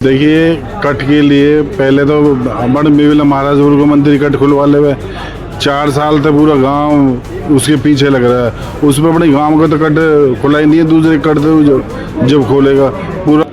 देखिए, कट के लिए पहले तो बड़ मेविला महाराजपुर को मंदिर कट खुलवा ले हुए 4 साल तक पूरा गांव उसके पीछे लग रहा है। उसमें अपने गांव का तो कट खुला ही नहीं है, दूसरे कट तो जब खोलेगा पूरा।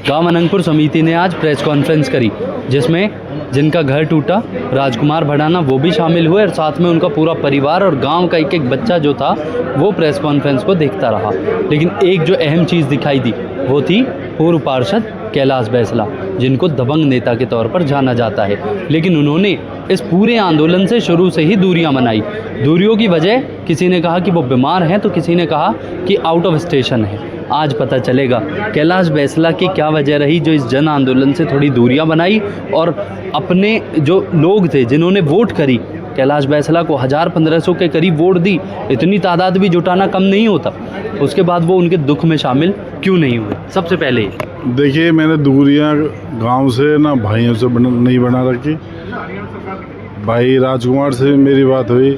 गांव अनंगपुर समिति ने आज प्रेस कॉन्फ्रेंस करी, जिसमें जिनका घर टूटा राजकुमार भड़ाना वो भी शामिल हुए और साथ में उनका पूरा परिवार और गांव का एक एक बच्चा जो था वो प्रेस कॉन्फ्रेंस को देखता रहा। लेकिन एक जो अहम चीज़ दिखाई दी वो थी पूर्व पार्षद कैलाश बैसला, जिनको दबंग नेता के तौर पर जाना जाता है। लेकिन उन्होंने इस पूरे आंदोलन से शुरू से ही दूरियां बनाई। दूरियों की वजह किसी ने कहा कि वो बीमार हैं, तो किसी ने कहा कि आउट ऑफ स्टेशन है। आज पता चलेगा कैलाश बैसला की क्या वजह रही जो इस जन आंदोलन से थोड़ी दूरियां बनाई और अपने जो लोग थे जिन्होंने वोट करी, कैलाश बैसला को 1000-1500 के करीब वोट दी, इतनी तादाद भी जुटाना कम नहीं होता, उसके बाद वो उनके दुख में शामिल क्यों नहीं हुए। सबसे पहले देखिए, मैंने दूरियां गांव से ना भाइयों से नहीं बना रखी। भाई राजकुमार से मेरी बात हुई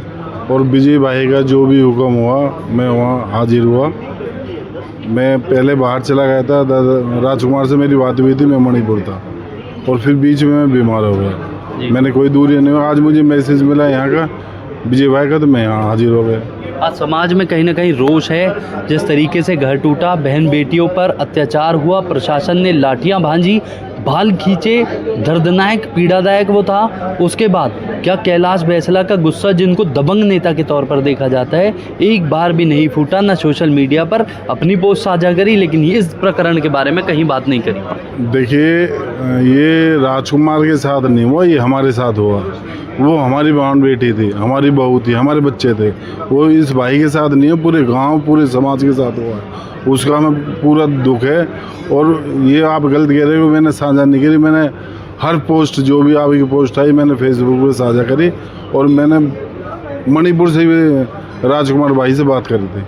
और विजय भाई का जो भी हुक्म हुआ मैं वहाँ हाजिर हुआ। मैं पहले बाहर चला गया था, राजकुमार से मेरी बात हुई थी, मैं मणिपुर था और फिर बीच में मैं बीमार हो गया। मैंने कोई दूरी नहीं हुआ। आज मुझे मैसेज मिला यहाँ का विजय भाई का, तो मैं यहाँ हाजिर हो गया। आज समाज में कहीं ना कहीं रोष है। जिस तरीके से घर टूटा, बहन बेटियों पर अत्याचार हुआ, प्रशासन ने लाठियां भांजी, बाल खींचे, दर्दनाक पीड़ादायक वो था। उसके बाद क्या कैलाश बैसला का गुस्सा, जिनको दबंग नेता के तौर पर देखा जाता है, एक बार भी नहीं फूटा। ना सोशल मीडिया पर अपनी पोस्ट साझा करी, लेकिन ये इस प्रकरण के बारे में कहीं बात नहीं करी। देखिए, ये राजकुमार के साथ नहीं हुआ, ये हमारे साथ हुआ। वो हमारी बहन बेटी थी, हमारी बहू थी, हमारे बच्चे थे। वो इस भाई के साथ नहीं है, पूरे गांव पूरे समाज के साथ हुआ है। उसका हमें पूरा दुख है। और ये आप गलत कह रहे हो, मैंने साझा नहीं करी। मैंने हर पोस्ट जो भी आपकी पोस्ट आई मैंने फेसबुक पे साझा करी और मैंने मणिपुर से भी राजकुमार भाई से बात करी थी।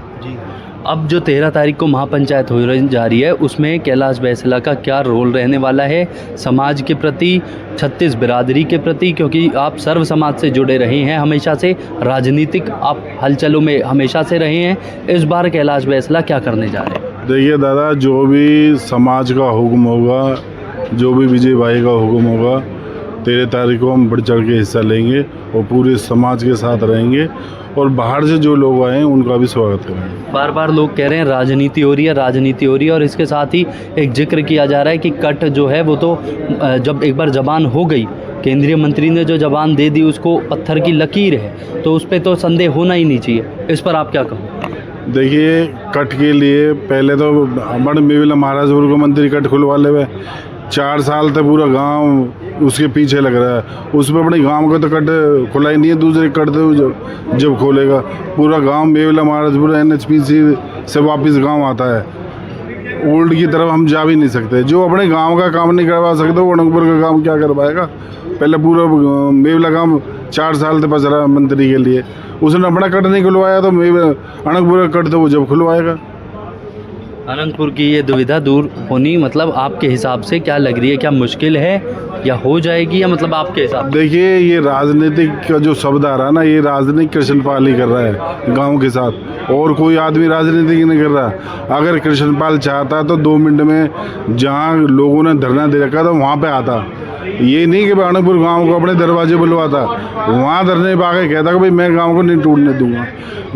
अब जो 13 तारीख को महापंचायत हो जा रही है, उसमें कैलाश बैसला का क्या रोल रहने वाला है समाज के प्रति, छत्तीस बिरादरी के प्रति, क्योंकि आप सर्व समाज से जुड़े रहे हैं हमेशा से, राजनीतिक आप हलचलों में हमेशा से रहे हैं। इस बार कैलाश बैसला क्या करने जा रहे हैं? देखिए दादा, जो भी समाज का हुक्म होगा, जो भी विजय भाई का हुक्म होगा, 13 तारीख को हम बढ़ चढ़ के हिस्सा लेंगे और पूरे समाज के साथ रहेंगे और बाहर से जो लोग आए हैं उनका भी स्वागत करेंगे। बार बार लोग कह रहे हैं राजनीति हो रही है, राजनीति हो रही है, और इसके साथ ही एक जिक्र किया जा रहा है कि कट जो है वो तो जब एक बार जबान हो गई, केंद्रीय मंत्री ने जो जबान दे दी उसको पत्थर की लकीर है, तो उस पर तो संदेह होना ही नहीं चाहिए। इस पर आप क्या कहो? देखिए, कट के लिए पहले तो बड़ मेविला महाराजपुर को मंदिर कट खुलवा ले हुए 4 साल तक पूरा गांव उसके पीछे लग रहा है। उसमें अपने गांव का तो कट खुला ही नहीं है, दूसरे कट तो जब खोलेगा पूरा गांव मेविला महाराजपुर NHPC से वापस गांव आता है। ओल्ड की तरफ हम जा भी नहीं सकते। जो अपने गांव का काम नहीं करवा सकते वो अनंगपुर का काम क्या करवाएगा। पहले पूरा मेविला गांव 4 साल से बच रहा मंत्री के लिए, उसने अपना कट नहीं खुलवाया तो अनंगपुर का कट तो वो जब खुलवाएगा। अनंतपुर की ये दुविधा दूर होनी मतलब आपके हिसाब से क्या लग रही है? क्या मुश्किल है या हो जाएगी, या मतलब आपके हिसाब? देखिए, ये राजनीतिक का जो शब्द आ रहा है ना, ये राजनीतिक कृष्णपाल ही कर रहा है गांव के साथ, और कोई आदमी राजनीति नहीं कर रहा। अगर कृष्णपाल चाहता तो 2 मिनट में जहां लोगों ने धरना दे रखा था वहां पे आता। ये नहीं कि अनंतपुर गांव को अपने दरवाजे बुलवाता, वहाँ धरने पे आके कहता कि भाई मैं गांव को नहीं टूटने दूंगा।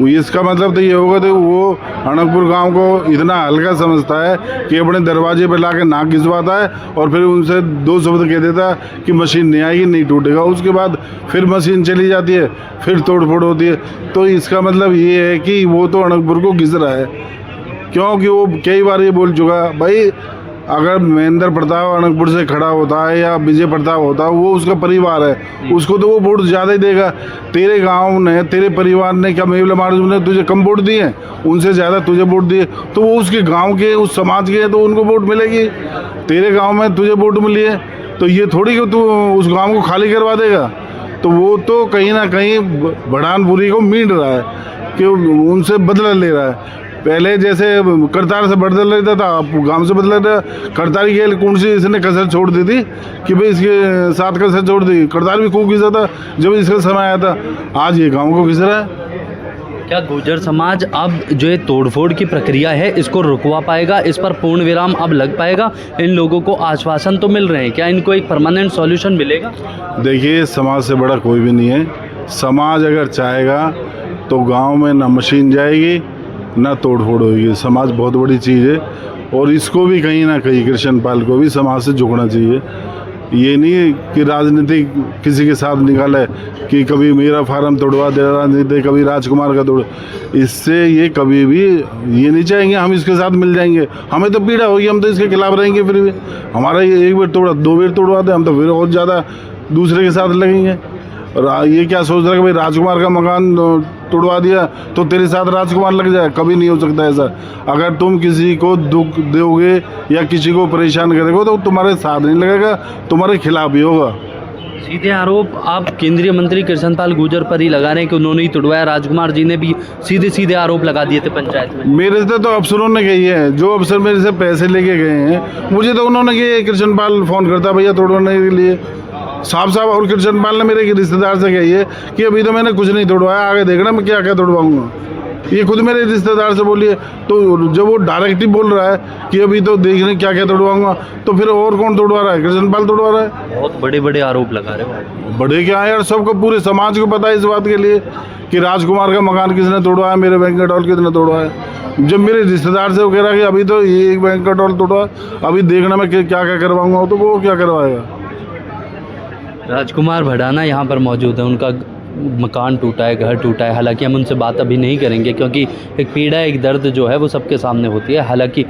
इसका मतलब तो ये होगा तो वो अनंतपुर गांव को इतना हल्का समझता है कि अपने दरवाजे पे लाके नाक घिसवाता है और फिर उनसे 2 शब्द कह देता कि मशीन नहीं आएगी, नहीं टूटेगा। उसके बाद फिर मशीन चली जाती है, फिर तोड़फोड़ होती है। तो इसका मतलब ये है कि वो तो अनंतपुर को घिस रहा है, क्योंकि वो कई बार ये बोल चुका भाई अगर महेंद्र प्रताप अनंतपुर से खड़ा होता है या विजय प्रताप होता है, वो उसका परिवार है, उसको तो वो वोट ज़्यादा ही देगा। तेरे गांव ने, तेरे परिवार ने क्या मेविला महाराज ने तुझे कम वोट दिए? उनसे ज़्यादा तुझे वोट दिए, तो वो उसके गांव के, उस समाज के, तो उनको वोट मिलेगी। तेरे गांव में तुझे वोट मिली है तो ये थोड़ी कि तू उस गाँव को खाली करवा देगा। तो वो तो कहीं ना कहीं बढ़ानपुरी को मीट रहा है कि उनसे बदला ले रहा है। पहले जैसे करतार से बदल लेता था, आप गांव से बदल रहा। करतारी के कौन सी इसने कसर छोड़ दी थी कि भाई इसके साथ कसर छोड़ दी। करतार भी खूब घिसा था जब इसका समय आया था, आज ये गांव को घिस रहा है। क्या गुर्जर समाज अब जो ये तोड़फोड़ की प्रक्रिया है इसको रुकवा पाएगा, इस पर पूर्ण विराम अब लग पाएगा? इन लोगों को आश्वासन तो मिल रहे हैं, क्या इनको एक परमानेंट सॉल्यूशन मिलेगा? देखिए, समाज से बड़ा कोई भी नहीं है। समाज अगर चाहेगा तो गांव में ना मशीन जाएगी ना तोड़फोड़ होगी। समाज बहुत बड़ी चीज़ है और इसको भी कहीं ना कहीं कृष्णपाल को भी समाज से जुड़ना चाहिए। ये नहीं कि राजनीति किसी के साथ निकाले कि कभी मेरा फार्म तोड़वा दे राजनीति, कभी राजकुमार का तोड़। इससे ये कभी भी ये नहीं चाहेंगे हम इसके साथ मिल जाएंगे। हमें तो पीड़ा होगी, हम तो इसके खिलाफ रहेंगे। फिर भी हमारा ये एक बार तोड़ा, 2 बार तोड़वा दे, हम तो फिर और ज़्यादा दूसरे के साथ लगेंगे। और ये क्या सोच रहा है कि भाई राजकुमार का मकान तोड़वा दिया तो तेरे साथ राजकुमार लग जाए? कभी नहीं हो सकता ऐसा। अगर तुम किसी को दुख दोगे या किसी को परेशान करोगे तो तुम्हारे साथ नहीं लगेगा, तुम्हारे खिलाफ ही होगा। सीधे आरोप आप केंद्रीय मंत्री कृष्णपाल गुर्जर पर ही लगा रहे हैं कि उन्होंने ही तोड़वाया। राजकुमार जी ने भी सीधे सीधे आरोप लगा दिए थे पंचायत में। मेरे से तो अफसरों ने कही है, जो अफसर मेरे से पैसे लेके गए हैं, मुझे तो उन्होंने कही कृष्णपाल फ़ोन करता भैया तोड़वाने के लिए साफ साफ। और कृष्णपाल ने मेरे रिश्तेदार से कही है कि अभी तो मैंने कुछ नहीं तोड़वाया, आगे देखना मैं क्या क्या तोड़वाऊंगा। ये खुद मेरे रिश्तेदार से बोलिए। तो जब वो डायरेक्ट ही बोल रहा है कि अभी तो देखने क्या क्या तोड़वाऊंगा, तो फिर और कौन तोड़वा रहा है? कृष्णपाल तोड़वा रहा है। बहुत बड़े बड़े आरोप लगा रहे हो। बड़े क्या है यार, सबको पूरे समाज को पता है इस बात के लिए कि राजकुमार का मकान किसने तोड़वाया, मेरे बैंकेट हॉल किसने तोड़वाया। जब मेरे रिश्तेदार से वो कह रहा है कि अभी तो ये एक बैंकेट हॉल तोड़वा, अभी देखना मैं क्या क्या करवाऊंगा, तो वो क्या करवाएगा? राजकुमार भड़ाना यहाँ पर मौजूद है, उनका मकान टूटा है, घर टूटा है। हालांकि हम उनसे बात अभी नहीं करेंगे क्योंकि एक पीड़ा, एक दर्द जो है वो सबके सामने होती है। हालांकि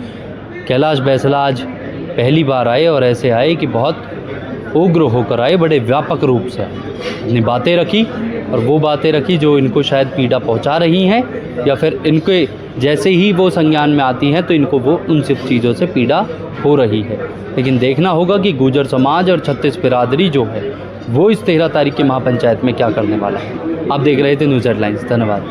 कैलाश बैसला आज पहली बार आए और ऐसे आए कि बहुत उग्र होकर आए, बड़े व्यापक रूप से अपनी बातें रखी और वो बातें रखी जो इनको शायद पीड़ा पहुंचा रही हैं या फिर इनके जैसे ही वो संज्ञान में आती हैं तो इनको वो उन सब चीज़ों से पीड़ा हो रही है। लेकिन देखना होगा कि गुर्जर समाज और छत्तीस बिरादरी जो है वो इस 13 तारीख की महापंचायत में क्या करने वाला है। आप देख रहे थे न्यूज़ हेडलाइंस। धन्यवाद।